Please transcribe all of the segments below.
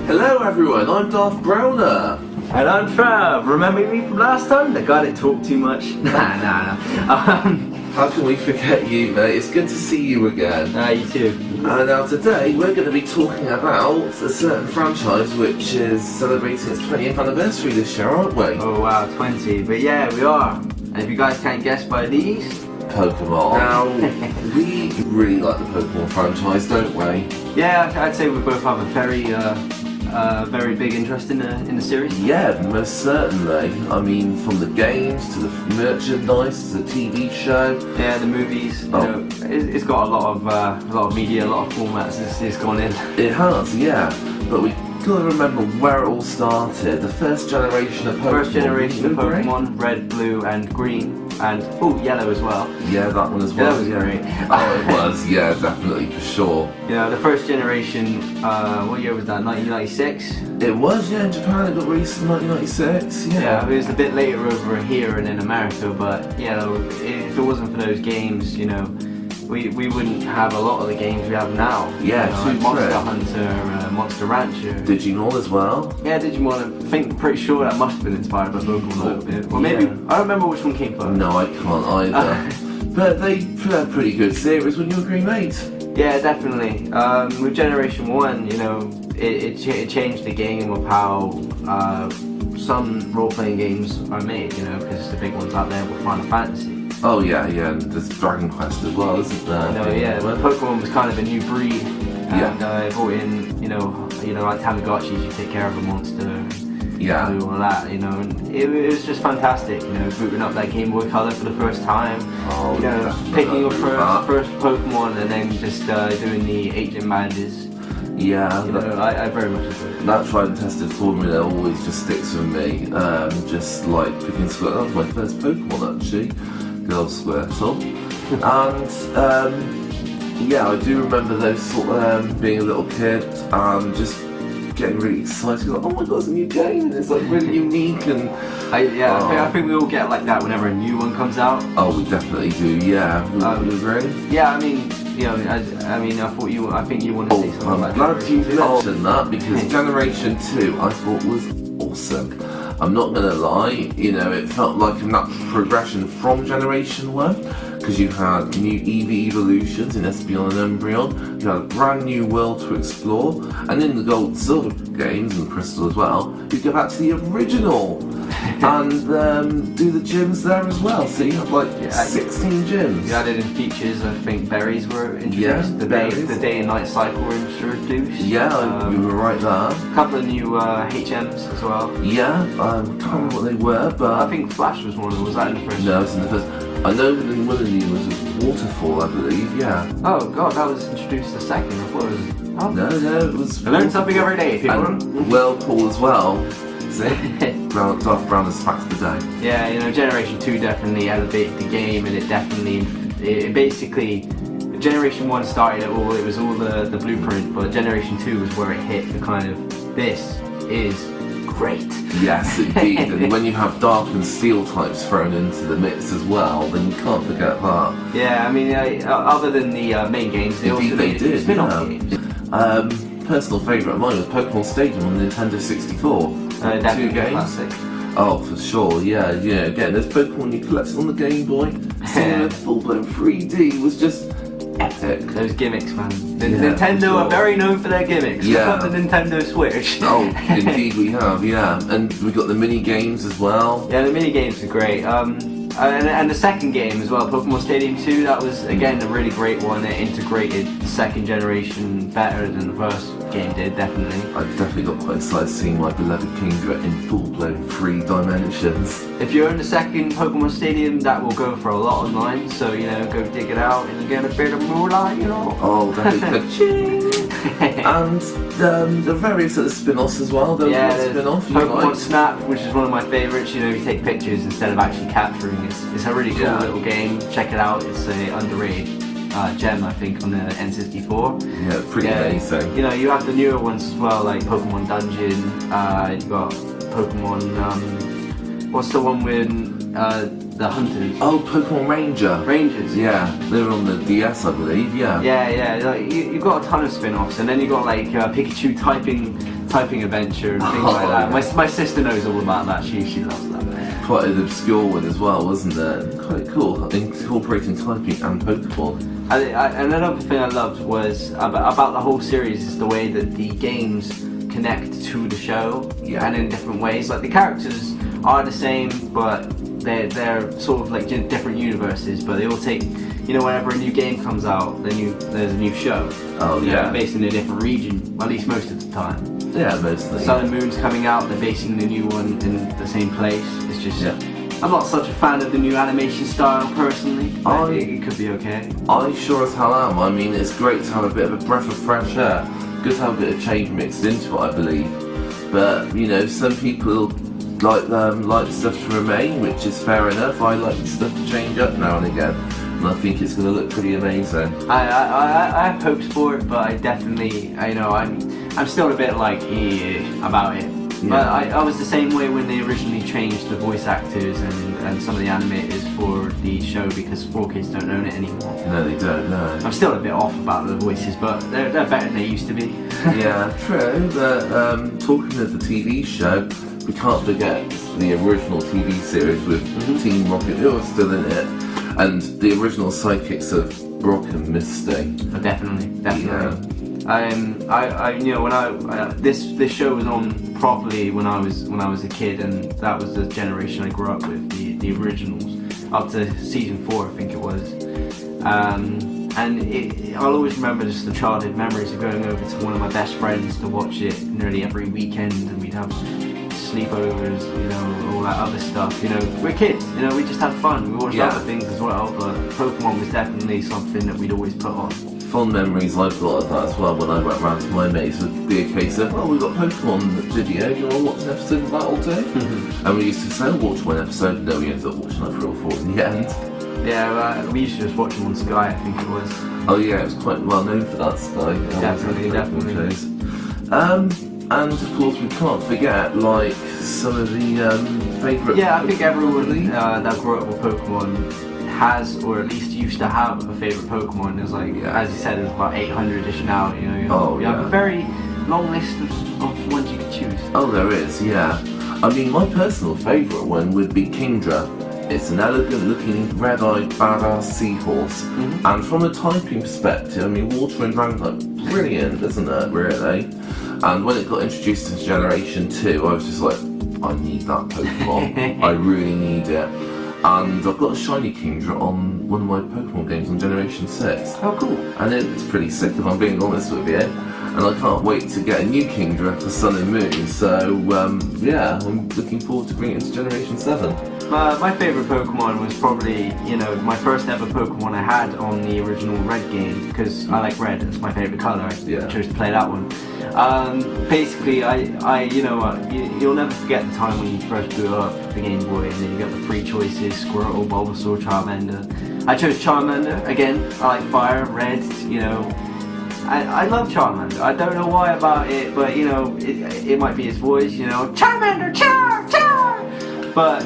Hello everyone, I'm Darth Browner. And I'm Trav. Remember me from last time? The guy that talked too much? Nah. How can we forget you, mate? It's good to see you again. You too. Now today we're going to be talking about a certain franchise which is celebrating its 20th anniversary this year, aren't we? Oh wow, 20. But yeah, we are. And if you guys can't guess by these... Pokemon. Now, we really like the Pokemon franchise, don't we? Yeah, I'd say we both have a very big interest in the series. Yeah, most certainly. I mean, from the games to the merchandise to the TV show. Yeah, the movies. You know, it's got a lot of media, a lot of formats. It's gone in. It has, yeah. But we gotta remember where it all started. The first generation of Pokemon. First generation of Pokemon, red, blue, and green, and yellow as well. Yeah, that one as well. That was great. Oh, it was. Yeah, definitely for sure. You know, the first generation. What year was that? 1996. It was, yeah. In Japan, it got released in 1996. Yeah, it was a bit later over here and in America, but you know, if it wasn't for those games, you know, we wouldn't have a lot of the games we have now. Yeah, you know, like Monster Hunter, Monster Rancher. Digimon as well. Yeah, Digimon. I think, pretty sure that must have been inspired by Pokemon a little bit. Or maybe, I don't remember which one came first. No, I can't either. But they put a pretty good series, wouldn't you agree, mate? Yeah, definitely. With Generation 1, you know, it changed the game of how some role-playing games are made, you know, because the big ones out there were Final Fantasy. Oh yeah, and there's Dragon Quest as well, isn't there? No, yeah, well, Pokemon was kind of a new breed, and brought in, you know, like Tamagotchis, you take care of a monster, and all that, you know, and it was just fantastic, you know, booting up that Game Boy Color for the first time, you know, picking your first Pokemon and then just doing the 8-gym badges. Yeah, you know, I very much enjoy it. That tried and tested formula always just sticks with me. Just like picking Squirtle, that was my first Pokemon actually. Good old Squirtle. And yeah, I do remember those sort of being a little kid and just getting really excited. Like, oh my god, it's a new game, and it's like really unique. And I think we all get like that whenever a new one comes out. Oh, we definitely do. Yeah, would you agree? Yeah, I mean, you know, I think you want to say something about I'm glad you mentioned that because Generation 2 I thought was awesome. I'm not gonna lie, you know, it felt like a natural progression from Generation 1 because you had new EV evolutions in Espeon and Umbreon, you had a brand new world to explore, and in the Gold and Silver games and Crystal as well, you go back to the original and do the gyms there as well. So you have like 16 gyms. You added in features. I think berries were introduced. The day and night cycle were introduced. Yeah, you were right there. A couple of new HMs as well. Yeah, I can't remember what they were, but I think Flash was one of them. Was that in the first? No, it was in the first. I know that in one of them was a waterfall, I believe. Yeah. Oh god, that was introduced the second. I thought it was. Oh. No, it was. I learn something every day, people. And Whirlpool as well. See? Darth Browner's facts of the day. Yeah, you know, Generation 2 definitely elevated the game, and it basically, Generation 1 started it all, it was all the blueprint, but Generation 2 was where it hit the kind of, this is great. Yes, indeed, and when you have Dark and Steel types thrown into the mix as well, then you can't forget that. Yeah, I mean, other than the main games, they also did spin-off games. Personal favourite of mine was Pokemon Stadium on the Nintendo 64. Definitely 2 games. Classic. Oh, for sure, yeah. Again, there's Pokemon you collected on the Game Boy. Seeing it full-blown 3D was just epic. Those gimmicks, man. Nintendo are very known for their gimmicks. Look at the Nintendo Switch. Oh, indeed we have, yeah. And we got the mini games as well. Yeah, the mini games are great. And the second game as well, Pokemon Stadium 2, that was again a really great one. It integrated the second generation better than the first game did, definitely. I definitely got quite excited seeing my beloved Kingdra in full-blown 3 dimensions. If you're in the second Pokemon Stadium, that will go for a lot online, so you know, go dig it out and you get a bit of moolah, you know. Oh, definitely ka-ching! And the various other spin-offs as well. There was one spin-off. Pokemon Snap, which is one of my favourites. You know, you take pictures instead of actually capturing. It's a really cool little game. Check it out. It's a underrated gem, I think, on the N64. Yeah, pretty amazing. You know, you have the newer ones as well, like Pokemon Dungeon. You got Pokemon. What's the one with the hunters? Oh, Pokemon Rangers. Yeah, they were on the DS, I believe. Yeah. Yeah. Like, you've got a ton of spin-offs, and then you got like Pikachu typing typing adventure and things like that. My sister knows all about that. She loves that. Quite an obscure one as well, wasn't it? Quite cool, incorporating typing and Pokemon. And another thing I loved was about the whole series is the way that the games connect to the show, and in different ways. Like the characters are the same, but they're sort of like different universes, but they all take, whenever a new game comes out, there's a new show. Oh yeah. Based in a different region, at least most of the time. Yeah, mostly. Sun and Moon's coming out, they're basing the new one in the same place. It's just, I'm not such a fan of the new animation style personally. It could be okay. I sure as hell am. I mean, it's great to have a bit of a breath of fresh air. Good to have a bit of change mixed into it, I believe. But, some people like the stuff to remain, which is fair enough. I like the stuff to change up now and again. And I think it's going to look pretty amazing. I have hopes for it, but I definitely, I'm still a bit about it. Yeah. But I was the same way when they originally changed the voice actors and some of the animators for the show, because 4Kids don't own it anymore. No, they don't, no. I'm still a bit off about the voices, but they're better than they used to be. Yeah, true. But talking of the TV show, we can't forget the original TV series with Team Rocket, who are still in it, and the original sidekicks of Brock and Misty. Oh, definitely. Yeah. This show was on properly when I was a kid, and that was the generation I grew up with, the originals, up to season 4 I think it was. I'll always remember just the childhood memories of going over to one of my best friends to watch it nearly every weekend, and we'd have sleepovers, all that other stuff. We're kids, we just had fun. We watched other things as well, but Pokemon was definitely something that we'd always put on. Fond memories I've got of that as well. When I went round to my mates, would be a case of, we've got Pokemon video, do you want to watch an episode of that all day? And we used to say, watch one episode, no, we ended up watching like 3 or 4 in the end. Yeah, we used to just watch them on Sky, I think it was. Oh yeah, it was quite well known for that, Sky. Definitely. And of course we can't forget some of the favourite. Yeah, I think everyone that grew up with Pokemon has, or at least used to have, a favourite Pokemon. There's as you said, there's about 800ish now. You have a very long list of ones you could choose. Oh, there is, yeah. I mean, my personal favourite one would be Kingdra. It's an elegant-looking, red-eyed, badass seahorse. And from a typing perspective, I mean, Water and Ground type, brilliant, isn't it? Really. And when it got introduced into Generation 2, I was just like, I need that Pokemon. I really need it. And I've got a shiny Kingdra on one of my Pokemon games on Generation 6. Oh, cool. And it's pretty sick, if I'm being honest with you. And I can't wait to get a new Kingdra for Sun and Moon. So, yeah, I'm looking forward to bringing it to Generation 7. My favourite Pokemon was probably, my first ever Pokemon I had on the original Red game, because I like red, it's my favourite colour. I chose to play that one. Basically, you'll never forget the time when you first blew up the Game Boy, and then you got the 3 choices: Squirtle, Bulbasaur, Charmander. I chose Charmander. Again, I like fire, red, I love Charmander. I don't know why about it, but it might be his voice, Charmander, Char! But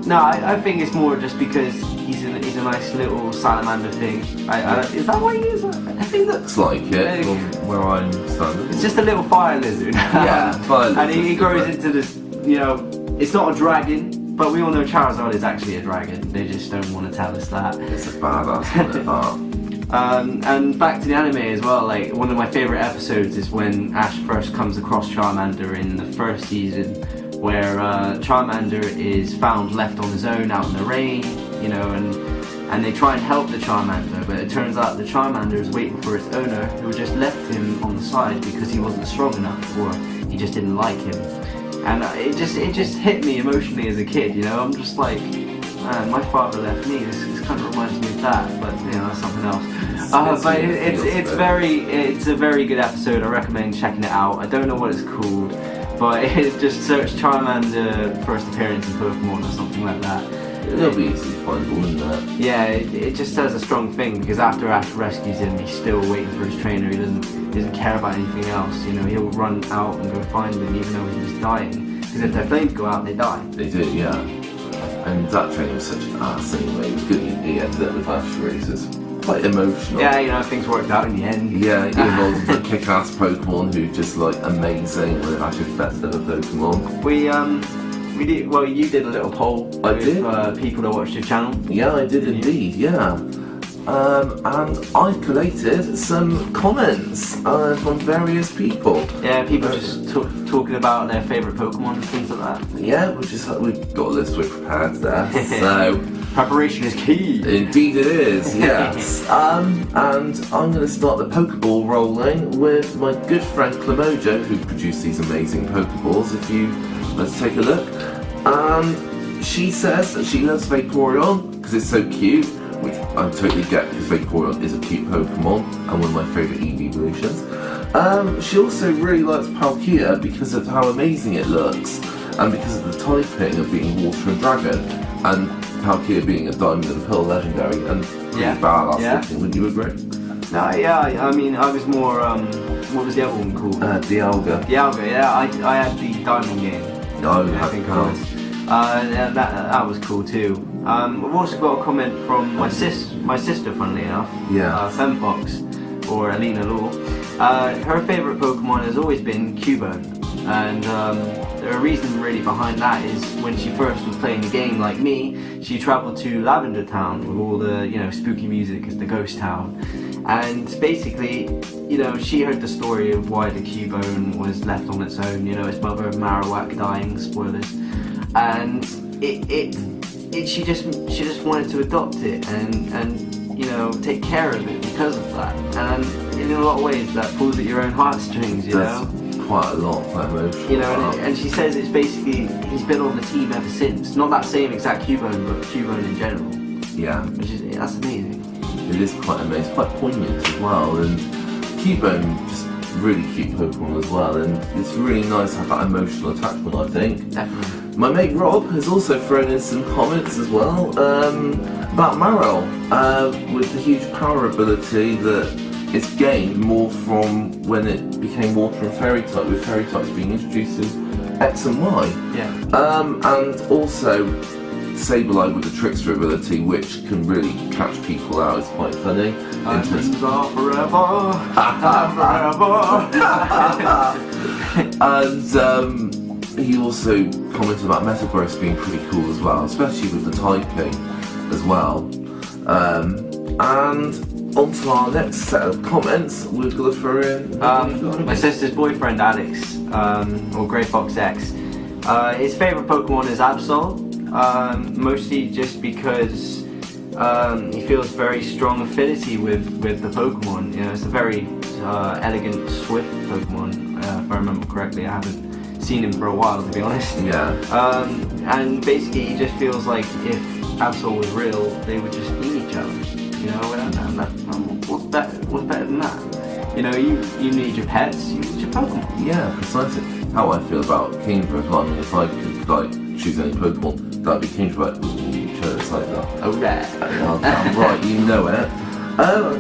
no, I think it's more just because he's a nice little salamander thing. Is that what he is? I think looks like it from where I'm standing. It's just a little fire lizard. Yeah, fire lizard. And he grows into this, it's not a dragon, but we all know Charizard is actually a dragon. They just don't want to tell us that. It's a badass, isn't it? And back to the anime as well, one of my favourite episodes is when Ash first comes across Charmander in the first season, where Charmander is found left on his own out in the rain, and they try and help the Charmander, but it turns out the Charmander is waiting for its owner, who just left him on the side because he wasn't strong enough, or he just didn't like him. And it just hit me emotionally as a kid, I'm just like, man, my father left me. This kind of reminds me of that, but that's something else. But it's a very good episode. I recommend checking it out. I don't know what it's called, but just search Charmander first appearance in Pokemon or something like that. It'll be easily findable, wouldn't it? Yeah, it just says a strong thing, because after Ash rescues him, he's still waiting for his trainer. He doesn't care about anything else. He'll run out and go find them even though he's dying. Because if their flames go out, they die. They do, yeah. And that trainer was such an ass anyway. It was good he ended up with Ash races. quite emotional. Yeah, you know, things worked out in the end. Yeah, he involves a kick-ass Pokemon who just like amazing with actually best ever Pokemon. We did, well, you did a little poll with people that watched your channel. Yeah, I did indeed, yeah. And I collated some comments from various people. Yeah, people just talking about their favourite Pokemon and things like that. Yeah, we've got a list we've prepared there, so... Preparation is key. Indeed it is, yes. And I'm going to start the Pokeball rolling with my good friend Clamojo, who produced these amazing Pokeballs. Let's take a look. And she says that she loves Vaporeon because it's so cute, which I totally get because Vaporeon is a cute Pokemon and one of my favourite evolutions. She also really likes Palkia because of how amazing it looks and because of the typing of being Water and Dragon, and Palkia being a Diamond and Pearl legendary and pretty badass looking, wouldn't you agree? No, yeah, I mean, I was more, what was the other one called? Dialga. Dialga, yeah, I had the Diamond game. I think it was. Yeah, that was cool too. We've also got a comment from my sister, funnily enough. Yeah. Femfox, or Alina Law. Her favourite Pokemon has always been Cubone, and the reason really behind that is when she first was playing the game, like me, she travelled to Lavender Town with all the, you know, spooky music, it's the ghost town, and basically, you know, she heard the story of why the Cubone was left on its own, you know, its mother Marowak dying, spoilers, and she just wanted to adopt it and you know, take care of it because of that, and in a lot of ways that pulls at your own heartstrings, you know. Quite a lot, quite emotional. You know, and she says it's basically, he's been on the team ever since. Not that same exact Cubone, but Cubone in general. Yeah. That's amazing. It is quite amazing, quite poignant as well, and Cubone, just really cute Pokemon as well, and it's really nice to have that emotional attachment, I think. Definitely. My mate Rob has also thrown in some comments as well, about Marill, with the huge power ability that it's gained more from when it became Water and Fairy type, with Fairy types being introduced in X and Y. Yeah. And also Sableye with the Trickster ability, which can really catch people out. It's quite funny. Diamonds are forever. And he also commented about Metagross being pretty cool as well, especially with the typing as well. And on to our next set of comments, we've got to throw in... my sister's boyfriend, Alex, or Grey Fox X, his favourite Pokemon is Absol, mostly just because he feels very strong affinity with the Pokemon. You know, it's a very elegant, swift Pokemon, if I remember correctly. I haven't seen him for a while, to be honest. Yeah. And basically he just feels like if Absol was real, they would just eat each other. You know, what's better than that? You know, you need your pets, you need your Pokemon. Yeah, precisely. How I feel about Kingdra as well. I mean, if I could like choose any Pokemon, that'd be Kingdra, but you chose like that. Oh, right. Oh, damn right, you know it.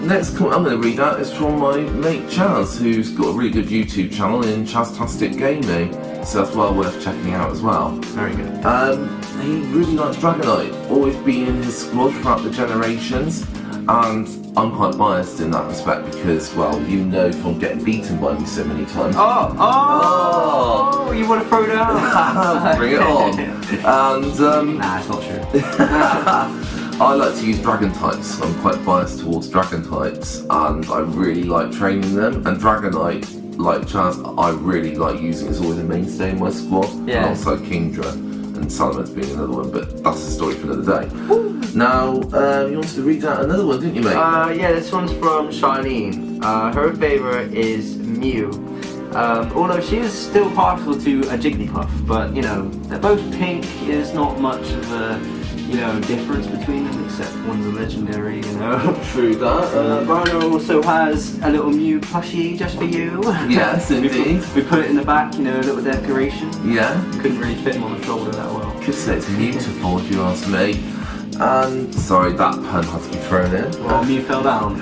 Next comment I'm going to read out is from my mate Chaz, who's got a really good YouTube channel in Chaztastic Gaming, so that's well worth checking out as well. Very good. He really likes Dragonite, always been in his squad throughout the generations. And I'm quite biased in that respect because, well, you know from getting beaten by me so many times. Oh, you want to throw down? Bring it on. And, nah, it's not true. I like to use dragon types. I'm quite biased towards dragon types and I really like training them. And Dragonite, like Chaz, I really like using. It's always a mainstay in my squad. Yeah. Alongside Kingdra and Salamence being another one, but that's a story for another day. Woo. Now, you wanted to read out another one, didn't you, mate? Yeah, this one's from Charlene. Her favourite is Mew. Although she is still partial to a Jigglypuff, but you know, they're both pink. There's not much of a, you know, difference between them, except one's a legendary, you know. True that. Rhino also has a little Mew plushie just for you. Yes, indeed. We put it in the back, you know, a little decoration. Yeah. Couldn't really fit him on the shoulder that well. Could say it's beautiful if you ask me. Sorry, that pun had to be thrown in. Well, Mew fell down.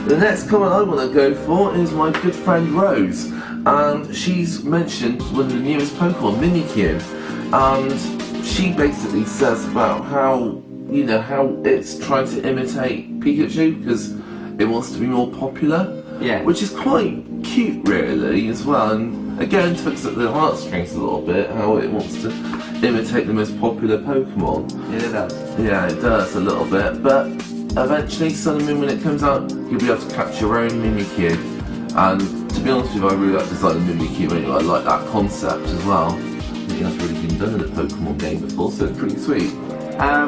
The next comment I want to go for is my good friend Rose, and she's mentioned one of the newest Pokemon, Mimikyu, and she basically says about how you know, how it's trying to imitate Pikachu because it wants to be more popular. Yeah. Which is quite cute, really, as well. And again, tugs at the heartstrings a little bit, how it wants to imitate the most popular Pokemon. Yeah, it does. Yeah, it does a little bit. But eventually, Sun and Moon, when it comes out, you'll be able to catch your own Mimikyu. And to be honest with you, I really like designing Mimikyu anyway. I like that concept as well. I think that's really been done in a Pokemon game before, so it's pretty sweet.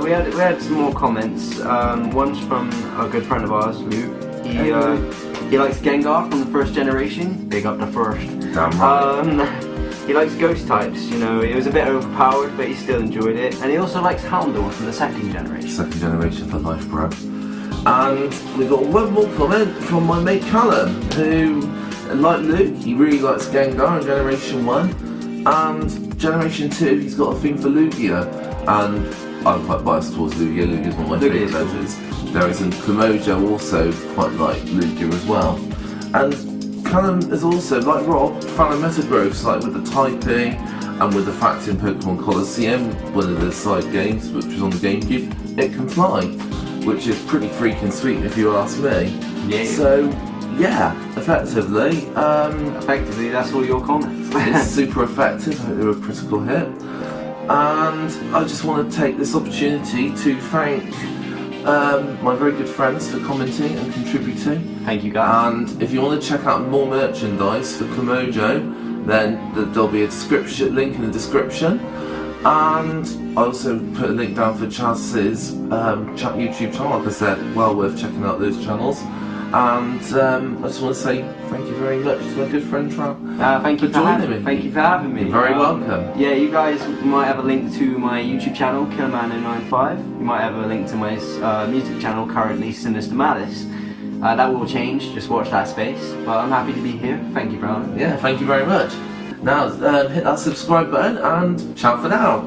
We had some more comments. One's from a good friend of ours, Luke. He likes Gengar from the first generation. Big up the first. Damn right. He likes ghost types. You know, it was a bit overpowered, but he still enjoyed it. And he also likes Houndour from the second generation. Second generation for life, bro. And we got one more comment from my mate Callum, who, like Luke, he really likes Gengar in Generation 1. And Generation 2, he's got a thing for Lugia. And I'm quite biased towards Lugia. Lugia's one of my favourite legends. There is in Komodo also quite like Lugia as well. And Callum is also, like Rob, fan of Metagross, like with the typing and with the fact in Pokemon Colosseum, one of the side games, which was on the GameCube, it can fly, which is pretty freaking sweet if you ask me. Yeah. So, yeah, effectively. Effectively, that's all your comments. It's super effective, I hope they were a critical hit. And I just want to take this opportunity to thank my very good friends for commenting and contributing. Thank you guys. And if you want to check out more merchandise for Komodo, then there'll be a link in the description. And I also put a link down for Chaz's YouTube channel. Like I said, well worth checking out those channels. And I just want to say thank you very much to my good friend Trav thank you for joining me. Thank you for having me. You're very welcome. Yeah, you guys might have a link to my YouTube channel, Killerman095. You might have a link to my music channel, currently Sinister Malice. That will change, just watch that space. But I'm happy to be here. Thank you, Brown. Yeah, thank you very much. Now, hit that subscribe button and ciao for now.